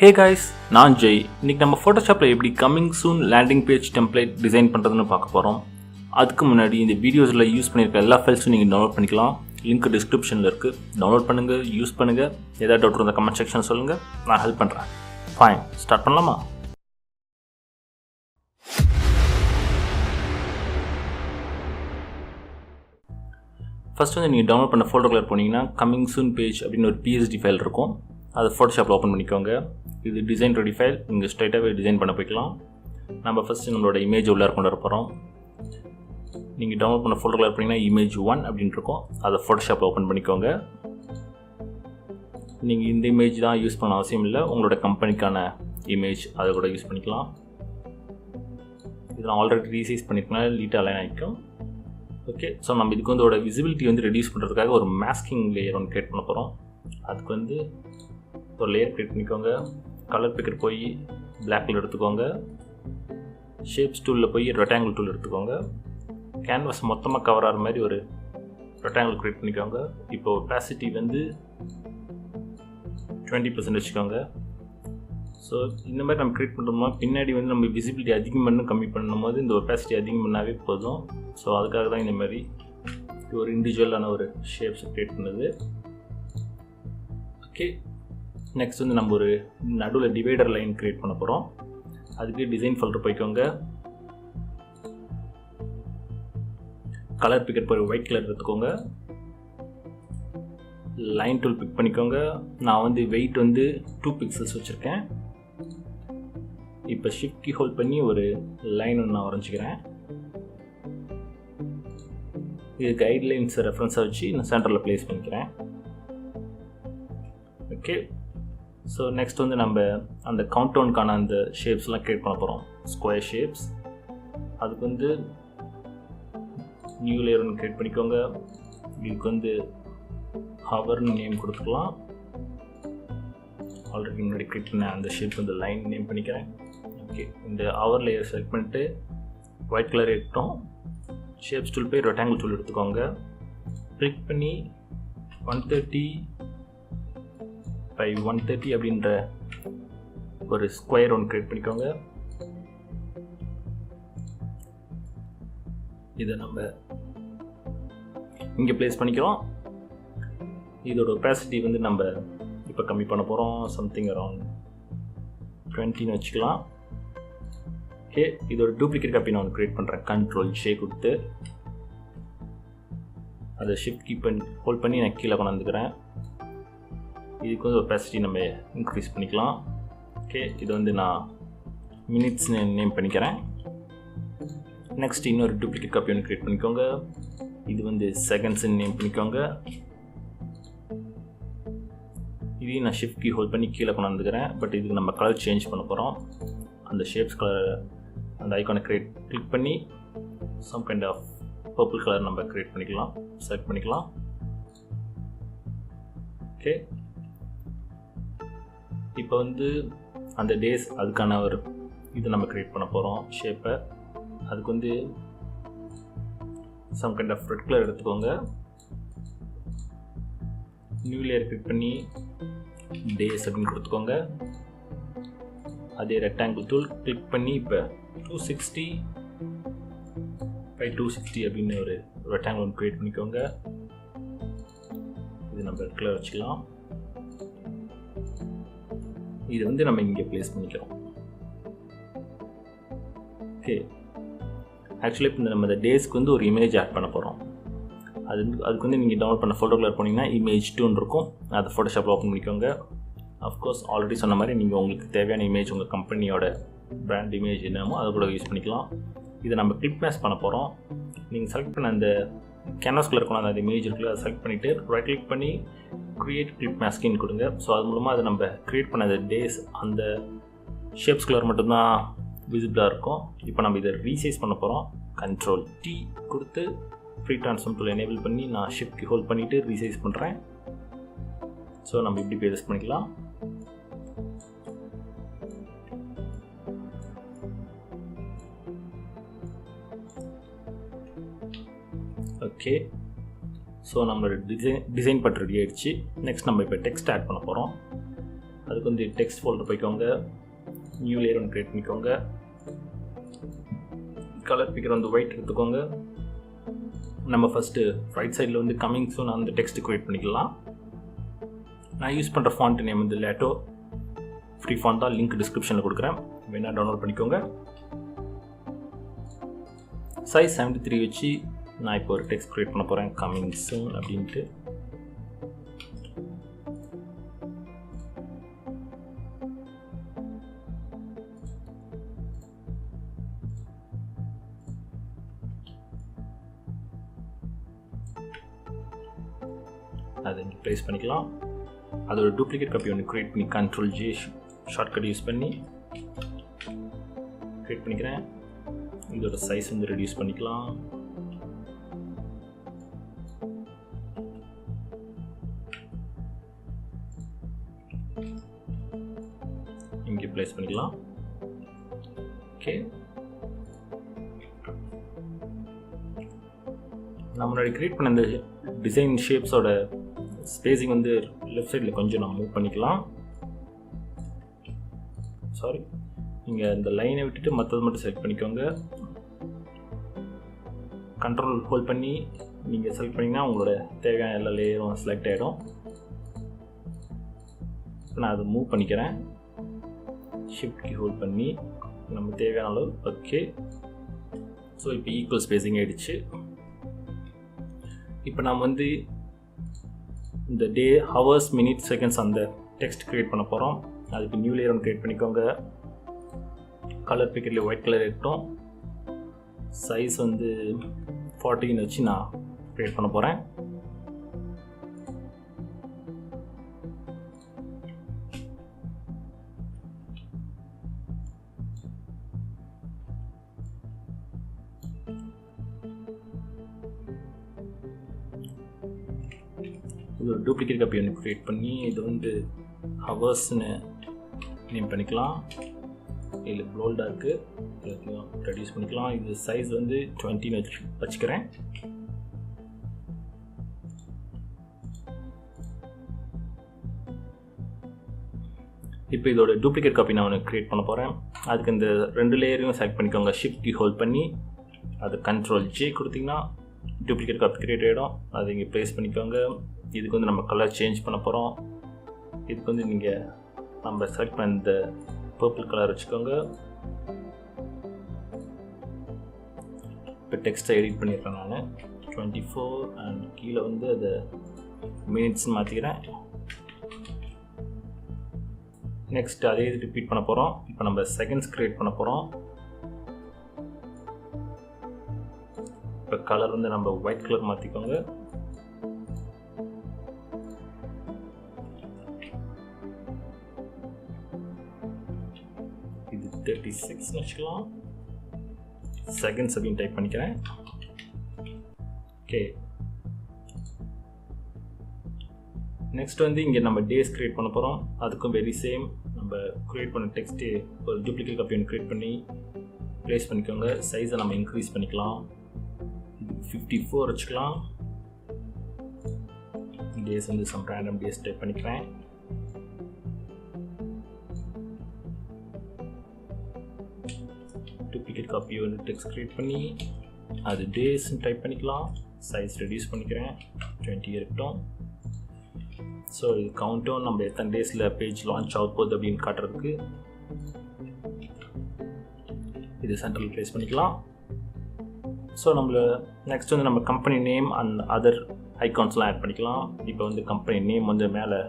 Hey guys, நான் ஜெய். இன்னைக்கு நம்ம ஃபோட்டோஷாப்பில் எப்படி coming soon landing page template design பண்ணுறதுன்னு பார்க்க போகிறோம். அதுக்கு முன்னாடி இந்த வீடியோஸில் யூஸ் பண்ணியிருக்க எல்லா ஃபைல்ஸும் நீங்கள் டவுன்லோட் பண்ணிக்கலாம். லிங்க் டிஸ்கிரிப்ஷனில் இருக்குது. டவுன்லோட் பண்ணுங்கள், யூஸ் பண்ணுங்கள். ஏதாவது டவுட் இருந்தால் கமெண்ட் செக்ஷன் சொல்லுங்கள், நான் ஹெல்ப் பண்ணுறேன். ஃபைன், ஸ்டார்ட் பண்ணலாமா? ஃபஸ்ட் வந்து நீங்கள் டவுன்லோட் பண்ண ஃபோல்டருக்குள்ள போனீங்கன்னா கம்மிங் சூன் பேஜ் அப்படின்னு ஒரு PSD ஃபைல் இருக்கும். அதை ஃபோட்டோஷாப்பில் ஓப்பன் பண்ணிக்கோங்க. இது டிசைன் ரெடி ஃபைல். நீங்கள் ஸ்ட்ரைட்டாகவே டிசைன் பண்ண போய்க்கலாம். நம்ம ஃபஸ்ட்டு நம்மளோட இமேஜ் உள்ளார கொண்டு வர போகிறோம். நீங்கள் டவுன்லோட் பண்ண ஃபோல்டரில் போனீங்கன்னா இமேஜ் 1 அப்படின்னு இருக்கும். அதை ஃபோட்டோஷாப்பில் ஓப்பன் பண்ணிக்கோங்க. நீங்கள் இந்த இமேஜ் தான் யூஸ் பண்ண அவசியம் இல்லை. உங்களோட கம்பெனிக்கான இமேஜ் அதை கூட யூஸ் பண்ணிக்கலாம். இது நான் ஆல்ரெடி ரீசைஸ் பண்ணியிருக்கேன், லீட்டாக அலைன் ஆகிக்கும். ஓகே, ஸோ நம்ம இதுக்கு வந்து ஒரு விசிபிலிட்டி வந்து ரெடியூஸ் பண்ணுறதுக்காக ஒரு மாஸ்கிங் லேயர் ஒன்று க்ரியேட் பண்ண போகிறோம். அதுக்கு வந்து ஒரு லேயர் க்ரியேட் பண்ணிக்கோங்க. கலர் பிக்கர் போய் பிளாக் கலர் எடுத்துக்கோங்க. ஷேப்ஸ் டூலில் போய் ரெக்டாங்கிள் டூல் எடுத்துக்கோங்க. கேன்வாஸ் மொத்தமாக கவர் ஆகிற மாதிரி ஒரு ரெக்டாங்கிள் க்ரியேட் பண்ணிக்கோங்க. இப்போ ஒபாசிட்டி வந்து 20% வச்சுக்கோங்க. ஸோ இந்த மாதிரி நம்ம க்ரியேட் பண்ணுறோம்னா பின்னாடி வந்து நம்ம விசிபிலிட்டி அதிகம் பண்ணணும் கம்மி பண்ணும் போது இந்த ஒபாசிட்டி அதிகம் பண்ணாவே போதும். ஸோ அதுக்காக தான் இந்த மாதிரி ஒரு இண்டிவிஜுவலான ஒரு ஷேப்ஸ் க்ரியேட் பண்ணுது. ஓகே, நெக்ஸ்ட் வந்து நம்ம ஒரு நடுவில் டிவைடர் லைன் க்ரியேட் பண்ண போகிறோம். அதுக்கு டிசைன் ஃபோல்டர் போய்க்கோங்க. கலர் பிக்கர் போய் ஒயிட் கலர் எடுத்துக்கோங்க. லைன் டூல் பிக் பண்ணிக்கோங்க. நான் வந்து வெயிட் வந்து 2 பிக்சல்ஸ் வச்சுருக்கேன். இப்போ ஷிஃப்ட் கீ ஹோல்ட் பண்ணி ஒரு லைன் ஒன்று நான் வரைஞ்சிக்கிறேன். இது கைட்லைன்ஸை ரெஃபரன்ஸாக வச்சு நான் சென்டரில் ப்ளேஸ் பண்ணிக்கிறேன். ஓகே, ஸோ நெக்ஸ்ட் வந்து நம்ம அந்த கவுண்டவுனுக்கான அந்த ஷேப்ஸ்லாம் க்ரியேட் பண்ண போகிறோம். Square shapes. அதுக்கு வந்து நியூ லேயர் ஒன்று க்ரியேட் பண்ணிக்கோங்க. இதுக்கு வந்து ஹவர்னு நேம் கொடுத்துக்கலாம். ஆல்ரெடி முன்னாடி க்ரியேட் பண்ண அந்த ஷேப் வந்து லைன் நேம் பண்ணிக்கிறேன். ஓகே, இந்த ஹவர் லேயர் செலக்ட் பண்ணிட்டு ஒயிட் கலர் எடுத்தோம். ஷேப்ஸ் டூல் போய் ரெக்டாங்கிள் டூல் எடுத்துக்கோங்க. கிளிக் பண்ணி 130 by 130 அப்படின்ற ஒரு ஸ்கொயர் ஒன்று க்ரியேட் பண்ணிக்கோங்க. இதை நம்ம இங்கே ப்ளேஸ் பண்ணிக்கிறோம். இதோட ஒபாசிட்டி வந்து நம்ம இப்போ கம்மி பண்ண போகிறோம். சம்திங் அரௌண்ட் 20ன்னு வச்சுக்கலாம். ஓகே, இதோட டூப்ளிகேட் காப்பி நான் ஒன்று க்ரியேட் பண்ணுறேன். கண்ட்ரோல் ஷே கொடுத்து அதை ஷிஃப்ட் கீ பண்ணி ஹோல்ட் பண்ணி நான் கீழே கொண்டாந்துக்கிறேன். இதுக்கு வந்து ஒபாசிட்டி நம்ம இன்க்ரீஸ் பண்ணிக்கலாம். ஓகே, இது வந்து நான் மினிட்ஸ் நேம் பண்ணிக்கிறேன். நெக்ஸ்ட் இன்னொரு டூப்ளிகேட் காப்பி ஒன்று க்ரியேட் பண்ணிக்கோங்க. இது வந்து செகண்ட்ஸ்ன்னு நேம் பண்ணிக்கோங்க. இதையும் நான் ஷிஃப்ட் கீ ஹோல்ட் பண்ணி கீழே கொண்டாந்துக்கிறேன். பட் இதுக்கு நம்ம கலர் சேஞ்ச் பண்ண போகிறோம். அந்த ஷேப்ஸ் கலர் அந்த ஐக்கானை கிளிக் பண்ணி some kind of purple colour நம்ம க்ரியேட் பண்ணிக்கலாம், செலக்ட் பண்ணிக்கலாம். ஓகே, இப்போ வந்து அந்த டேஸ் அதுக்கான ஒரு இது நம்ம க்ரியேட் பண்ண போகிறோம் ஷேப்பை. அதுக்கு வந்து some kind of red colour எடுத்துக்கோங்க. நியூ லேயர் கிளிக் பண்ணி டேஸ் அப்படின்னு கொடுத்துக்கோங்க. அதே ரெக்டாங்கிள் டூல் கிளிக் பண்ணி இப்போ 260 by 260 அப்படின்னு ஒரு ரெக்டாங்கிள் ஒன்று க்ரியேட் பண்ணிக்கோங்க. இது நம்ம ரெட் கலர் வச்சுக்கலாம். இது வந்து நம்ம இங்கே ப்ளேஸ் பண்ணிக்கிறோம். ஓகே, ஆக்சுவலி இப்போ நம்ம இந்த டேஸ்க்கு வந்து ஒரு இமேஜ் ஆட் பண்ண போகிறோம். அதுக்கு வந்து நீங்கள் டவுன்லோட் பண்ண ஃபோட்டோக்குள்ள போனீங்கன்னா இமேஜ் 2 இருக்கும். அதை ஃபோட்டோஷாப்பில் ஓப்பன் பண்ணிக்கோங்க. அஃப்கோர்ஸ் ஆல்ரெடி சொன்ன மாதிரி நீங்கள் உங்களுக்கு தேவையான இமேஜ் உங்கள் கம்பெனியோட பிராண்ட் இமேஜ் என்னமோ அதை கூட யூஸ் பண்ணிக்கலாம். இதை நம்ம கிளிப் மேட்ச் பண்ண போகிறோம். நீங்கள் செலக்ட் பண்ண அந்த கேன்வாஸ்குள்ளே இருக்கணும் அந்த இமேஜ் இருக்குல்ல, அதை செலக்ட் பண்ணிவிட்டு ரைட் கிளிக் பண்ணி க்ரியேட் கிளிப் மேஸ்கின்னு கொடுங்க. ஸோ அது மூலமாக அதை நம்ம க்ரியேட் பண்ண அந்த டேஸ் அந்த ஷேப்ஸ் கலர் மட்டும்தான் விசிபிளாக இருக்கும். இப்போ நம்ம இதை ரீசைஸ் பண்ண போகிறோம். கண்ட்ரோல் T கொடுத்து ஃப்ரீ ட்ரான்ஸ்ஃபார்ம் டூல் எனேபிள் பண்ணி நான் ஷிஃப்ட் ஹோல்ட் பண்ணிவிட்டு ரீசைஸ் பண்ணுறேன். ஸோ நம்ம இப்படி பேஸ் பண்ணிக்கலாம். ஓகே, ஸோ நம்மளோட டிசைன் பார்ட் ரெடி ஆகிடுச்சு. நெக்ஸ்ட் நம்ம இப்போ டெக்ஸ்ட் ஆட் பண்ண போகிறோம். அதுக்கு வந்து டெக்ஸ்ட் ஃபோல்டர் போய்க்கோங்க, நியூ லேயர் ஒன்று க்ரியேட் பண்ணிக்கோங்க. கலர் பிக்கர் வந்து ஒயிட் எடுத்துக்கோங்க. நம்ம ஃபஸ்ட்டு ரைட் சைடில் வந்து கமிங் சூன் அந்த டெக்ஸ்ட்டு க்ரியேட் பண்ணிக்கலாம். நான் யூஸ் பண்ணுற ஃபாண்ட் நேம் வந்து லேட்டோ, ஃப்ரீ ஃபாண்ட் தான், லிங்க் டிஸ்கிரிப்ஷனில் கொடுக்குறேன், வேணால் டவுன்லோட் பண்ணிக்கோங்க. சைஸ் 73 வச்சு நான் இப்போ ஒரு டெக்ஸ்ட் க்ரியேட் பண்ண போகிறேன், கமிங் சூன் அப்படின்ட்டு. அதை இங்கே ப்ளேஸ் பண்ணிக்கலாம். அதோட டூப்ளிகேட் காப்பி ஒன்று க்ரியேட் பண்ணி Ctrl+J ஷார்ட்கட் யூஸ் பண்ணி க்ரியேட் பண்ணிக்கிறேன். இதோட சைஸ் வந்து ரெடியூஸ் பண்ணிக்கலாம். இங்கே ப்ளேஸ் பண்ணிக்கலாம். ஓகே, நம்ம முன்னாடி க்ரியேட் பண்ண இந்த டிசைன் ஷேப்ஸோட ஸ்பேஸிங் வந்து லெஃப்ட் சைடில் கொஞ்சம் நம்ம மூவ் பண்ணிக்கலாம். சாரி, நீங்கள் இந்த லைனை விட்டுட்டு மற்றது மட்டும் செலக்ட் பண்ணிக்கோங்க. கண்ட்ரோல் ஹோல்ட் பண்ணி நீங்கள் செலக்ட் பண்ணிங்கன்னா உங்களோட தேவையான எல்லா லேயரும் செலக்ட் ஆகிடும். நான் அதை மூவ் பண்ணிக்கிறேன், ஷிஃப்ட் கீ ஹோல்ட் பண்ணி நம்ம தேவையான அளவு. ஓகே, ஸோ இப்போ ஈக்குவல் ஸ்பேஸிங் ஆகிடுச்சு. இப்போ நம்ம வந்து இந்த டே, ஹவர்ஸ், மினிட்ஸ், செகண்ட்ஸ் அந்த டெக்ஸ்ட் க்ரியேட் பண்ண போகிறோம். அதுக்கு நியூ லேயர் ஒன்று க்ரியேட் பண்ணிக்கோங்க. கலர் பிக்கர்லேயே ஒயிட் கலர் இருக்கட்டும். சைஸ் வந்து 14 வச்சு நான் க்ரியேட் பண்ண போகிறேன். இது ஒரு டூப்ளிகேட் காப்பி ஒன்று க்ரியேட் பண்ணி இது வந்து ஹவர்ஸ்னு நேம் பண்ணிக்கலாம். இதில் போல்டாக இருக்குது, எல்லாத்தையும் ரெடியூஸ் பண்ணிக்கலாம். இது சைஸ் வந்து 20 வச்சுக்கிறேன். இப்போ இதோட டூப்ளிகேட் காப்பி நான் ஒன்று க்ரியேட் பண்ண போகிறேன். அதுக்கு இந்த 2 லேயரையும் செலக்ட் பண்ணிக்கோங்க, ஷிஃப்ட் கீ ஹோல்ட் பண்ணி அது Ctrl+J கொடுத்திங்கன்னா டூப்ளிகேட் காப்பி க்ரியேட் ஆகிடும். அதை இங்கே ப்ளேஸ் பண்ணிக்கோங்க. இதுக்கு வந்து நம்ம கலர் சேஞ்ச் பண்ண போகிறோம். இதுக்கு வந்து நீங்கள் நம்ம செலக்ட் பண்ண இந்த பர்பிள் கலர் வச்சுக்கோங்க. இப்போ டெக்ஸ்ட்டை எடிட் பண்ணிடுறேன் நான் 24 அண்ட் கீழே வந்து அதை மினிட்ஸ்ன்னு மாற்றிக்கிறேன். நெக்ஸ்ட் அதே இது ரிப்பீட் பண்ண போகிறோம். இப்போ நம்ம செகண்ட்ஸ் க்ரியேட் பண்ண போகிறோம். இப்போ கலர் வந்து நம்ம ஒயிட் கலர் மாற்றிக்கோங்க. இது 36 வச்சுக்கலாம். செகண்ட்ஸ் அப்படின்னு டைப் பண்ணிக்கிறேன். ஓகே, நெக்ஸ்ட் வந்து இங்கே நம்ம டேஸ் க்ரியேட் பண்ண போகிறோம். அதுக்கும் வெரி சேம், நம்ம க்ரியேட் பண்ண டெக்ஸ்ட்டு ஒரு டூப்ளிகேட் காப்பி ஒன்று க்ரியேட் பண்ணி ப்ளேஸ் பண்ணிக்கோங்க. சைஸை நம்ம இன்க்ரீஸ் பண்ணிக்கலாம். 54 வச்சுக்கலாம். டேஸ் வந்து சம் ரேண்டம் டேஸ் டைப் பண்ணிக்கிறேன். டூப்ளிகேட் காப்பி வந்து டெக்ஸ்ட் க்ரியேட் பண்ணி அது டேஸ்ன்னு டைப் பண்ணிக்கலாம். சைஸ் ரெடியூஸ் பண்ணிக்கிறேன், 20 இருக்கட்டும். ஸோ இது கவுண்ட்டும் நம்ம எத்தனை டேஸில் பேஜ் லான்ச் ஆக போகுது அப்படின்னு காட்டுறதுக்கு இது சென்ட்ரல் ப்ளேஸ் பண்ணிக்கலாம். ஸோ நம்மள நெக்ஸ்ட் வந்து நம்ம கம்பெனி நேம் அண்ட் அதர் ஐகான்ஸ்லாம் ஆட் பண்ணிக்கலாம். இப்போ வந்து கம்பெனி நேம் வந்து மேலே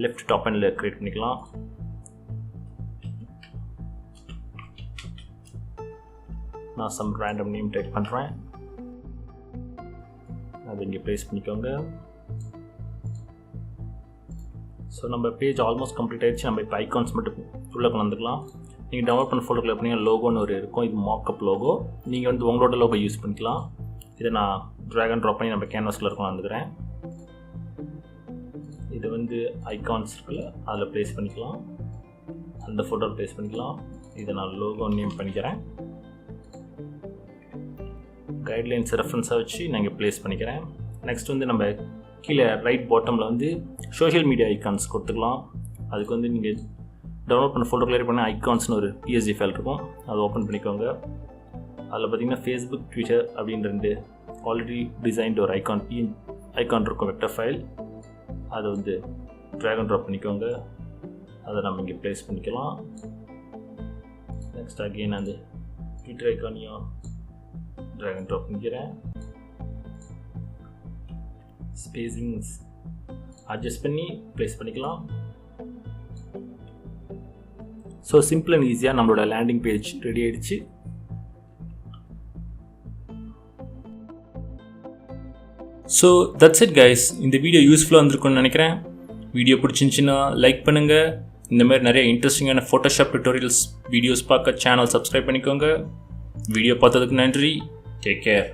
லெஃப்ட் டாப் ஹேண்டில் க்ரியேட் பண்ணிக்கலாம். நான் சம் ரேண்டம் நேம் டைப் பண்ணுறேன், அதை இங்கே ப்ளேஸ் பண்ணிக்கோங்க. ஸோ நம்ம பேஜ் ஆல்மோஸ்ட் கம்ப்ளீட் ஆகிடுச்சு. நம்ம இப்போ ஐகான்ஸ் மட்டும் உள்ளே கொண்டு வந்துக்கலாம். நீங்கள் டவுன்லோட் பண்ண ஃபோட்டோக்கில் பண்ணிங்கன்னா லோகோன்னு ஒரு இருக்கும், இது மார்க்அப் லோகோ. நீங்கள் வந்து உங்களோட லோகோ யூஸ் பண்ணிக்கலாம். இதை நான் ட்ராக் அண்ட் ட்ராப் பண்ணி நம்ம கேன்வாஸில் இருக்கும் வந்துக்கிறேன். இது வந்து ஐகான்ஸ் இருக்குல்ல, அதில் ப்ளேஸ் பண்ணிக்கலாம். அந்த ஃபோட்டோவில் ப்ளேஸ் பண்ணிக்கலாம். இதை நான் லோகோ நேம் பண்ணிக்கிறேன். கைட்லைன்ஸ் ரெஃபரன்ஸாக வச்சு நான் இங்கே ப்ளேஸ் பண்ணிக்கிறேன். நெக்ஸ்ட் வந்து நம்ம கீழே ரைட் பாட்டமில் வந்து சோஷியல் மீடியா ஐகான்ஸ் கொடுத்துக்கலாம். அதுக்கு வந்து நீங்கள் டவுன்லோட் பண்ண ஃபோல்டர் கிளியர் பண்ண ஐகான்ஸ்னு ஒரு PSD ஃபைல் இருக்கும், அதை ஓப்பன் பண்ணிக்கோங்க. அதில் பார்த்தீங்கன்னா ஃபேஸ்புக், ட்விட்டர் அப்படின்னு 2 ஆல்ரெடி டிசைன்டு ஒரு ஐகான் இருக்கும், வெக்டர் ஃபைல். அதை வந்து ட்ராக் அண்ட் ட்ராப் பண்ணிக்கோங்க. அதை நம்ம இங்கே ப்ளேஸ் பண்ணிக்கலாம். நெக்ஸ்ட் அகெயின் அந்த ட்விட்டர் ஐக்கானையும் ட்ராக் அண்ட் ட்ராப் பண்ணிக்கிறேன். ஸ்பேசிங்ஸ் அட்ஜஸ்ட் பண்ணி ப்ளேஸ் பண்ணிக்கலாம். ஸோ சிம்பிள் அண்ட் ஈஸியாக நம்மளோட லேண்டிங் பேஜ் ரெடி ஆகிடுச்சு. So that's it guys. இந்த வீடியோ யூஸ்ஃபுல்லாக இருந்திருக்கும்னு நினைக்கிறேன். வீடியோ பிடிச்சிருந்துச்சின்னா லைக் பண்ணுங்கள். இந்த மாதிரி நிறைய இன்ட்ரெஸ்டிங்கான ஃபோட்டோஷாப் டுட்டோரியல்ஸ் வீடியோஸ் பார்க்க சேனல் சப்ஸ்கிரைப் பண்ணிக்கோங்க. வீடியோ பார்த்ததுக்கு நன்றி. Take care.